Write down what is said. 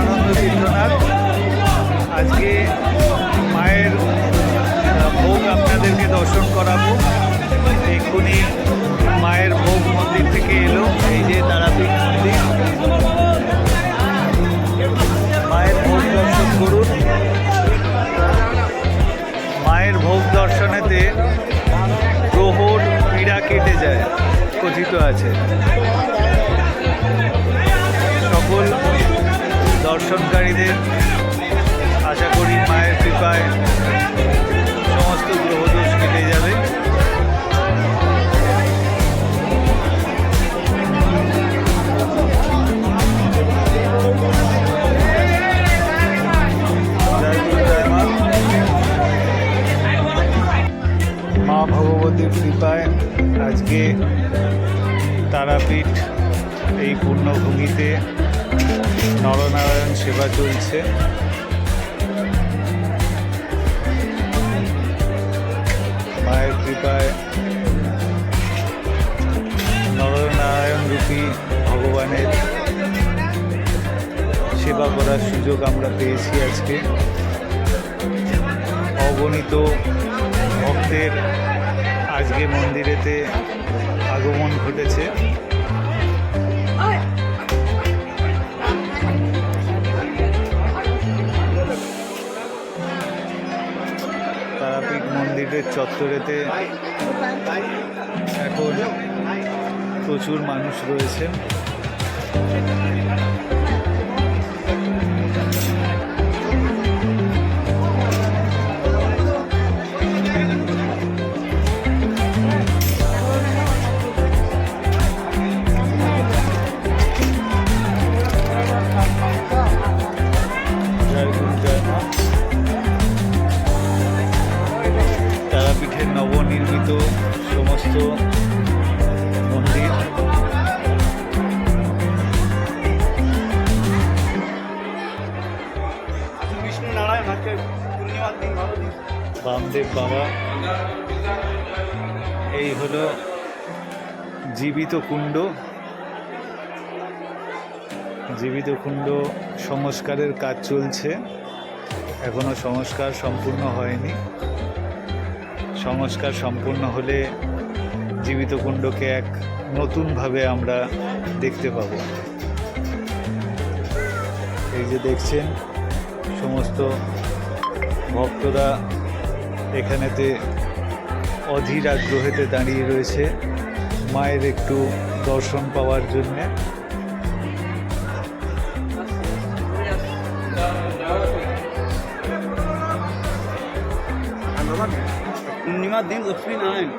আনন্দ তীর্থনাথ। আজকে মায়ের ভোগ আপনাদেরকে দর্শন করাবো। এক্ষুনি মায়ের ভোগ মন্দির থেকে এলো, এই যে তারাপীঠ মন্দির। মায়ের ভোগ দর্শন করুন। মায়ের ভোগ দর্শনেতে গ্রহর পীড়া কেটে যায় কথিত আছে। সকল দর্শনকারীদের আশা করি মায়ের কৃপায় সমস্ত গ্রহদোষ কেটে যাবে। মা ভগবতীর কৃপায় আজকে তারাপীঠ এই পূর্ণভূমিতে নরনারায়ণ সেবা চলছে। মায়ের কৃপায় নরনারায়ণ রূপী ভগবানের সেবা করার সুযোগ আমরা পেয়েছি আজকে। অগণিত ভক্তের আজকে মন্দিরেতে আগমন ঘটেছে। তারাপীঠ মন্দিরের চত্বরেতে এখন প্রচুর মানুষ রয়েছেন। তারাপীঠের নবনির্মিত সমস্ত মন্দির বামদেব বাবা। এই হলো জীবিত কুণ্ড। জীবিত কুণ্ড সংস্কারের কাজ চলছে, এখনো সংস্কার সম্পূর্ণ হয়নি। সংস্কার সম্পূর্ণ হলে জীবিত কুণ্ডকে এক নতুনভাবে আমরা দেখতে পাব। এই যে দেখছেন সমস্ত ভক্তরা এখানেতে অধীর আগ্রহেতে দাঁড়িয়ে রয়েছে মায়ের একটু দর্শন পাওয়ার জন্যে। পূর্ণিমার দিন লক্ষ্মী নারায়ণ